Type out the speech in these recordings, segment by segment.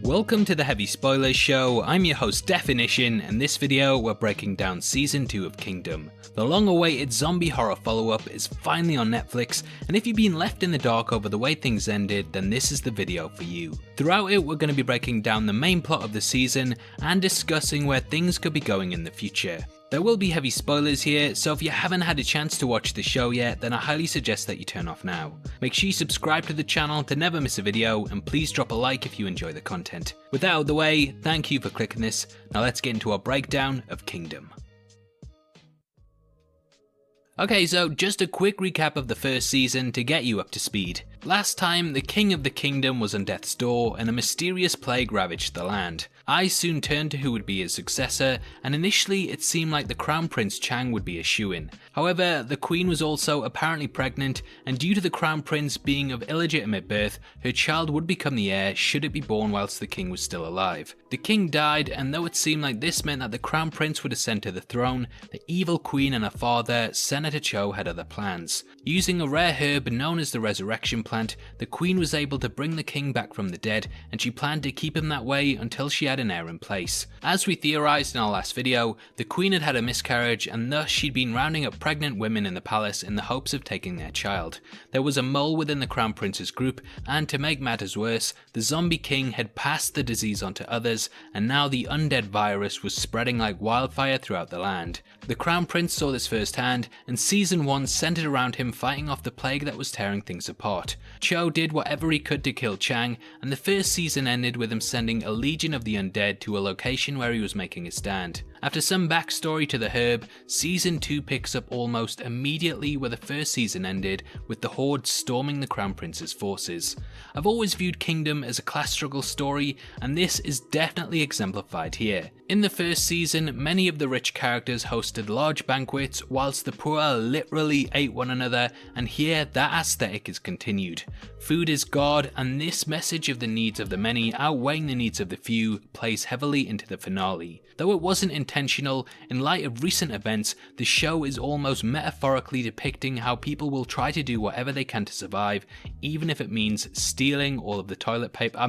Welcome to the Heavy Spoilers Show. I'm your host Definition, and this video we're breaking down Season 2 of Kingdom. The long-awaited zombie horror follow-up is finally on Netflix, and if you've been left in the dark over the way things ended, then this is the video for you. Throughout it, we're going to be breaking down the main plot of the season and discussing where things could be going in the future. There will be heavy spoilers here, so if you haven't had a chance to watch the show yet, then I highly suggest that you turn off now. Make sure you subscribe to the channel to never miss a video, and please drop a like if you enjoy the content. With that out of the way, thank you for clicking this. Now let's get into our breakdown of Kingdom. Okay, so just a quick recap of the first season to get you up to speed. Last time, the king of the kingdom was on death's door and a mysterious plague ravaged the land. Eyes soon turned to who would be his successor, and initially it seemed like the Crown Prince Chang would be a shoo-in. However, the queen was also apparently pregnant, and due to the Crown Prince being of illegitimate birth, her child would become the heir should it be born whilst the king was still alive. The king died, and though it seemed like this meant that the Crown Prince would ascend to the throne, the evil queen and her father, Senator Cho, had other plans. Using a rare herb known as the resurrection plant, the queen was able to bring the king back from the dead, and she planned to keep him that way until she had an heir in place. As we theorized in our last video, the queen had had a miscarriage, and thus she'd been rounding up pregnant women in the palace in the hopes of taking their child. There was a mole within the Crown Prince's group, and to make matters worse, the zombie king had passed the disease on to others, and now the undead virus was spreading like wildfire throughout the land. The Crown Prince saw this firsthand, and Season 1 centered around him fighting off the plague that was tearing things apart. Cho did whatever he could to kill Chang, and the first season ended with him sending a legion of the undead to a location where he was making a stand. After some backstory to the herb, Season 2 picks up almost immediately where the first season ended, with the Horde storming the Crown Prince's forces. I've always viewed Kingdom as a class struggle story, and this is definitely exemplified here. In the first season, many of the rich characters hosted large banquets, whilst the poor literally ate one another, and here that aesthetic is continued. Food is God, and this message of the needs of the many outweighing the needs of the few plays heavily into the finale. Though it wasn't intentional, in light of recent events, the show is almost metaphorically depicting how people will try to do whatever they can to survive, even if it means stealing all of the toilet paper,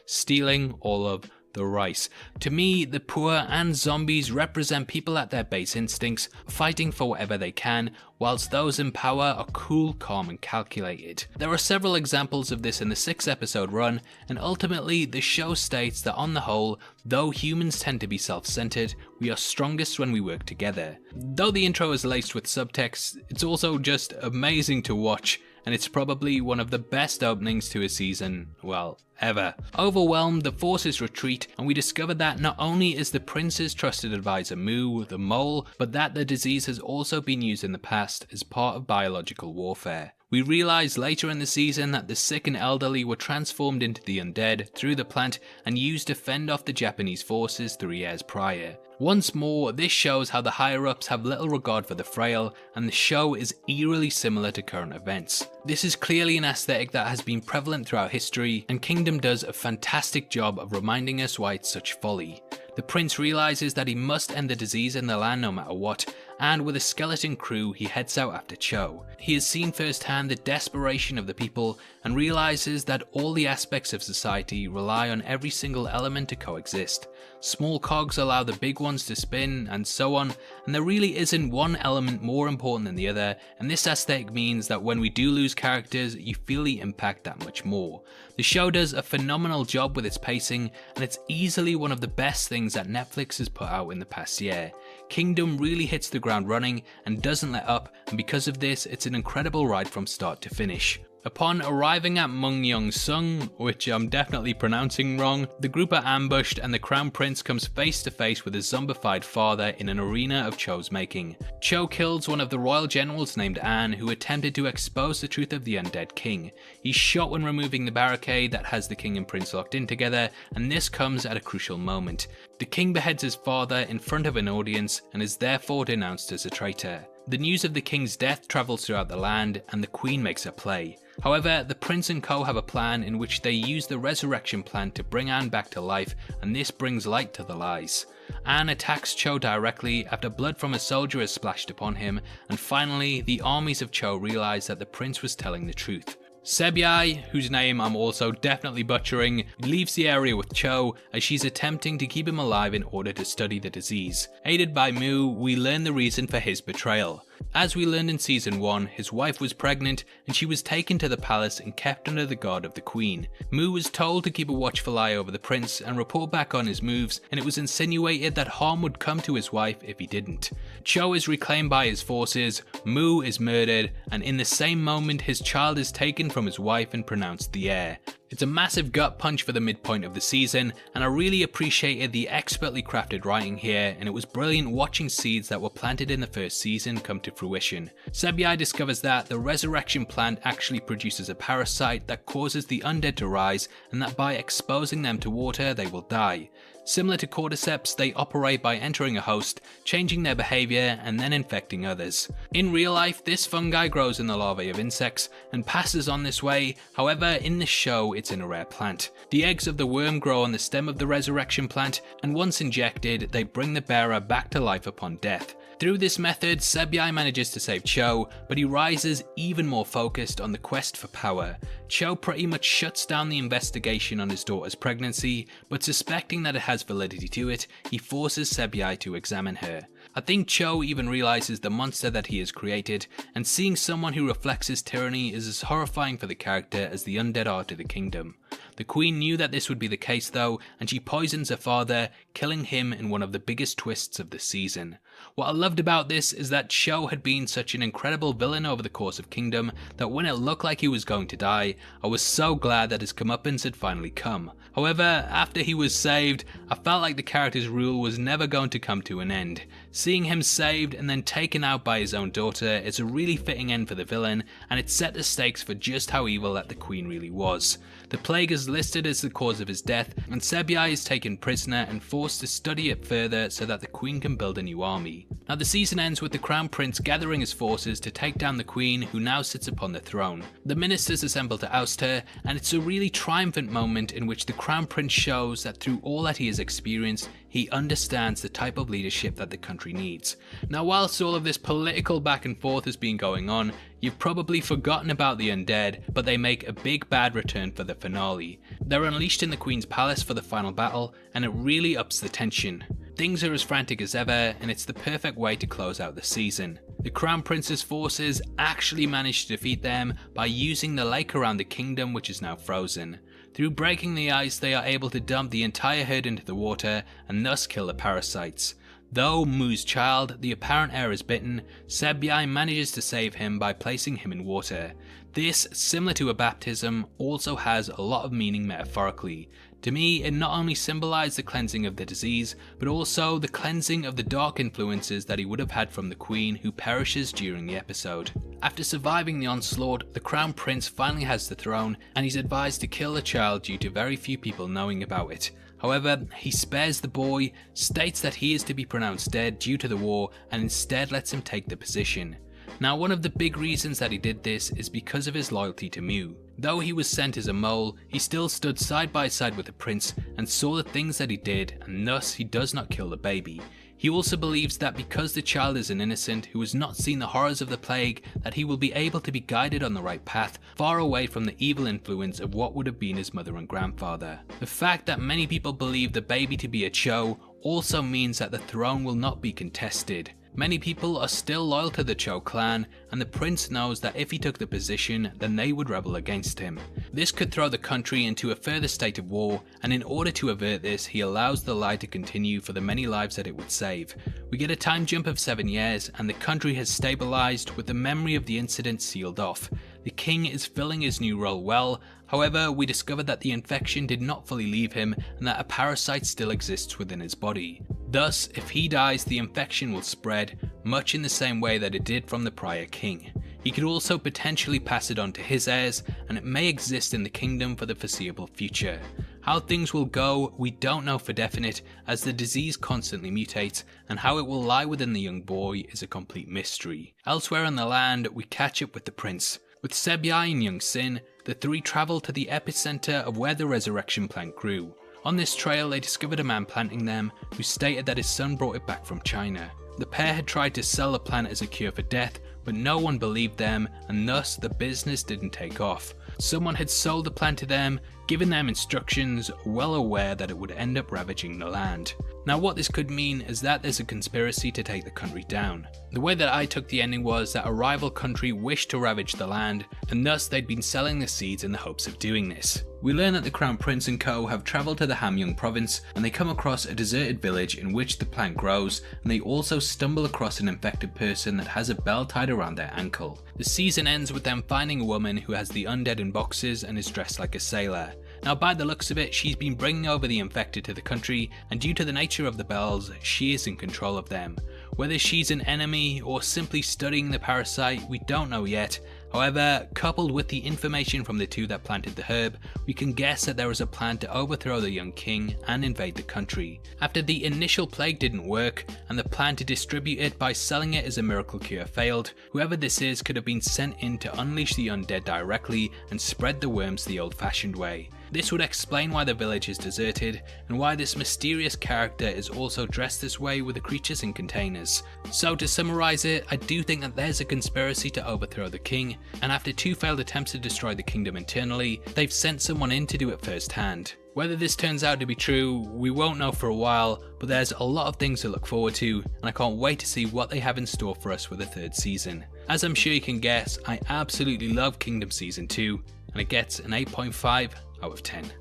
stealing all of the rice. To me, the poor and zombies represent people at their base instincts, fighting for whatever they can, whilst those in power are cool, calm and calculated. There are several examples of this in the 6-episode run, and ultimately the show states that on the whole, though humans tend to be self-centered, we are strongest when we work together. Though the intro is laced with subtext, it's also just amazing to watch, and it's probably one of the best openings to a season, well, ever. Overwhelmed, the forces retreat, and we discover that not only is the prince's trusted advisor Mu the mole, but that the disease has also been used in the past as part of biological warfare. We realise later in the season that the sick and elderly were transformed into the undead through the plant and used to fend off the Japanese forces 3 years prior. Once more, this shows how the higher-ups have little regard for the frail, and the show is eerily similar to current events. This is clearly an aesthetic that has been prevalent throughout history, and Kingdom does a fantastic job of reminding us why it's such folly. The prince realises that he must end the disease in the land no matter what, and with a skeleton crew he heads out after Cho. He has seen firsthand the desperation of the people and realises that all the aspects of society rely on every single element to coexist. Small cogs allow the big ones to spin, and so on, and there really isn't one element more important than the other, and this aesthetic means that when we do lose characters, you feel the impact that much more. The show does a phenomenal job with its pacing, and it's easily one of the best things that Netflix has put out in the past year. Kingdom really hits the ground running and doesn't let up, and because of this, it's an incredible ride from start to finish. Upon arriving at Mungyong-sung, which I'm definitely pronouncing wrong, the group are ambushed and the Crown Prince comes face to face with his zombified father in an arena of Cho's making. Cho kills one of the royal generals named An, who attempted to expose the truth of the undead king. He's shot when removing the barricade that has the king and prince locked in together, and this comes at a crucial moment. The king beheads his father in front of an audience and is therefore denounced as a traitor. The news of the king's death travels throughout the land, and the queen makes her play. However, the prince and co have a plan in which they use the resurrection plant to bring Anne back to life, and this brings light to the lies. Anne attacks Cho directly after blood from a soldier is splashed upon him, and finally the armies of Cho realize that the prince was telling the truth. Sebyai, whose name I'm also definitely butchering, leaves the area with Cho as she's attempting to keep him alive in order to study the disease. Aided by Mu, we learn the reason for his betrayal. As we learned in season 1, his wife was pregnant and she was taken to the palace and kept under the guard of the queen. Mu was told to keep a watchful eye over the prince and report back on his moves, and it was insinuated that harm would come to his wife if he didn't. Cho is reclaimed by his forces, Mu is murdered, and in the same moment his child is taken from his wife and pronounced the heir. It's a massive gut punch for the midpoint of the season, and I really appreciated the expertly crafted writing here, and it was brilliant watching seeds that were planted in the first season come to fruition. Sebyai discovers that the resurrection plant actually produces a parasite that causes the undead to rise, and that by exposing them to water they will die. Similar to cordyceps, they operate by entering a host, changing their behaviour and then infecting others. In real life, this fungi grows in the larvae of insects and passes on this way, however in the show it's in a rare plant. The eggs of the worm grow on the stem of the resurrection plant, and once injected, they bring the bearer back to life upon death. Through this method, Sebyai manages to save Cho, but he rises even more focused on the quest for power. Cho pretty much shuts down the investigation on his daughter's pregnancy, but suspecting that it has validity to it, he forces Sebyai to examine her. I think Cho even realizes the monster that he has created, and seeing someone who reflects his tyranny is as horrifying for the character as the undead are to the kingdom. The queen knew that this would be the case though, and she poisons her father, killing him in one of the biggest twists of the season. What I loved about this is that Cho had been such an incredible villain over the course of Kingdom that when it looked like he was going to die, I was so glad that his comeuppance had finally come. However, after he was saved, I felt like the character's rule was never going to come to an end. Seeing him saved and then taken out by his own daughter is a really fitting end for the villain, and it set the stakes for just how evil that the queen really was. The plague is listed as the cause of his death, and Sebyai is taken prisoner and forced to study it further so that the queen can build a new army. Now the season ends with the Crown Prince gathering his forces to take down the queen, who now sits upon the throne. The ministers assemble to oust her, and it's a really triumphant moment in which the Crown Prince shows that through all that he has experienced, he understands the type of leadership that the country needs. Now whilst all of this political back and forth has been going on, you've probably forgotten about the undead, but they make a big bad return for the finale. They're unleashed in the Queen's palace for the final battle, and it really ups the tension. Things are as frantic as ever, and it's the perfect way to close out the season. The Crown Prince's forces actually managed to defeat them by using the lake around the kingdom, which is now frozen. Through breaking the ice, they are able to dump the entire herd into the water and thus kill the parasites. Though Mu's child, the apparent heir, is bitten, Sebyai manages to save him by placing him in water. This, similar to a baptism, also has a lot of meaning metaphorically. To me, it not only symbolized the cleansing of the disease, but also the cleansing of the dark influences that he would have had from the queen, who perishes during the episode. After surviving the onslaught, the Crown Prince finally has the throne, and he's advised to kill the child due to very few people knowing about it. However, he spares the boy, states that he is to be pronounced dead due to the war, and instead lets him take the position. Now, one of the big reasons that he did this is because of his loyalty to Mu. Though he was sent as a mole, he still stood side by side with the prince and saw the things that he did, and thus he does not kill the baby. He also believes that because the child is an innocent who has not seen the horrors of the plague, that he will be able to be guided on the right path, far away from the evil influence of what would have been his mother and grandfather. The fact that many people believe the baby to be a Cho also means that the throne will not be contested. Many people are still loyal to the Cho clan, and the prince knows that if he took the position, then they would rebel against him. This could throw the country into a further state of war, and in order to avert this, he allows the lie to continue for the many lives that it would save. We get a time jump of 7 years, and the country has stabilized with the memory of the incident sealed off. The king is filling his new role well, however we discover that the infection did not fully leave him and that a parasite still exists within his body. Thus, if he dies, the infection will spread, much in the same way that it did from the prior king. He could also potentially pass it on to his heirs, and it may exist in the kingdom for the foreseeable future. How things will go, we don't know for definite, as the disease constantly mutates, and how it will lie within the young boy is a complete mystery. Elsewhere in the land, we catch up with the prince. With Sebyai and young Sin, the three travel to the epicenter of where the resurrection plant grew. On this trail, they discovered a man planting them, who stated that his son brought it back from China. The pair had tried to sell the plant as a cure for death, but no one believed them, and thus the business didn't take off. Someone had sold the plan to them, given them instructions, well aware that it would end up ravaging the land. Now what this could mean is that there's a conspiracy to take the country down. The way that I took the ending was that a rival country wished to ravage the land, and thus they'd been selling the seeds in the hopes of doing this. We learn that the Crown Prince and co have travelled to the Hamgyong province, and they come across a deserted village in which the plant grows, and they also stumble across an infected person that has a bell tied around their ankle. The season ends with them finding a woman who has the undead in boxes and is dressed like a sailor. Now by the looks of it, she's been bringing over the infected to the country, and due to the nature of the bells, she is in control of them. Whether she's an enemy or simply studying the parasite, we don't know yet. However, coupled with the information from the two that planted the herb, we can guess that there is a plan to overthrow the young king and invade the country. After the initial plague didn't work, and the plan to distribute it by selling it as a miracle cure failed, whoever this is could have been sent in to unleash the undead directly and spread the worms the old-fashioned way. This would explain why the village is deserted, and why this mysterious character is also dressed this way with the creatures in containers. So to summarise it, I do think that there's a conspiracy to overthrow the king, and after two failed attempts to destroy the kingdom internally, they've sent someone in to do it firsthand. Whether this turns out to be true, we won't know for a while, but there's a lot of things to look forward to, and I can't wait to see what they have in store for us with the third season. As I'm sure you can guess, I absolutely love Kingdom Season 2, and it gets an 8.5 out of 10.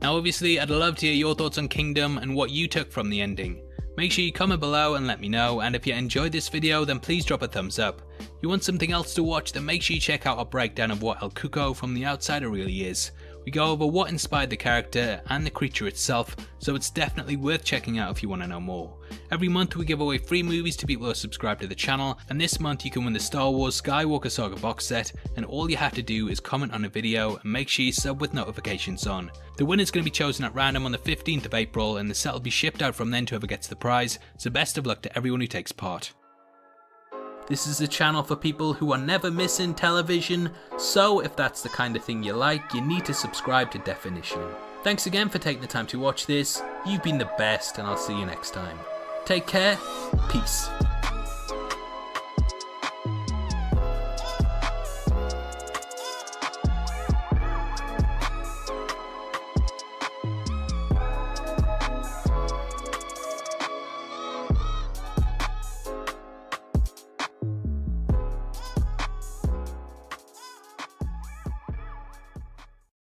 Now obviously I'd love to hear your thoughts on Kingdom and what you took from the ending. Make sure you comment below and let me know, and if you enjoyed this video then please drop a thumbs up. If you want something else to watch, then make sure you check out our breakdown of what El Cuco from the Outsider really is. We go over what inspired the character and the creature itself, so it's definitely worth checking out if you want to know more. Every month we give away free movies to people who are subscribed to the channel, and this month you can win the Star Wars Skywalker Saga box set, and all you have to do is comment on a video and make sure you sub with notifications on. The winner is going to be chosen at random on the 15th of April, and the set will be shipped out from then to whoever gets the prize, so best of luck to everyone who takes part. This is a channel for people who are never missing television, so if that's the kind of thing you like, you need to subscribe to Definition. Thanks again for taking the time to watch this, you've been the best, and I'll see you next time. Take care, peace.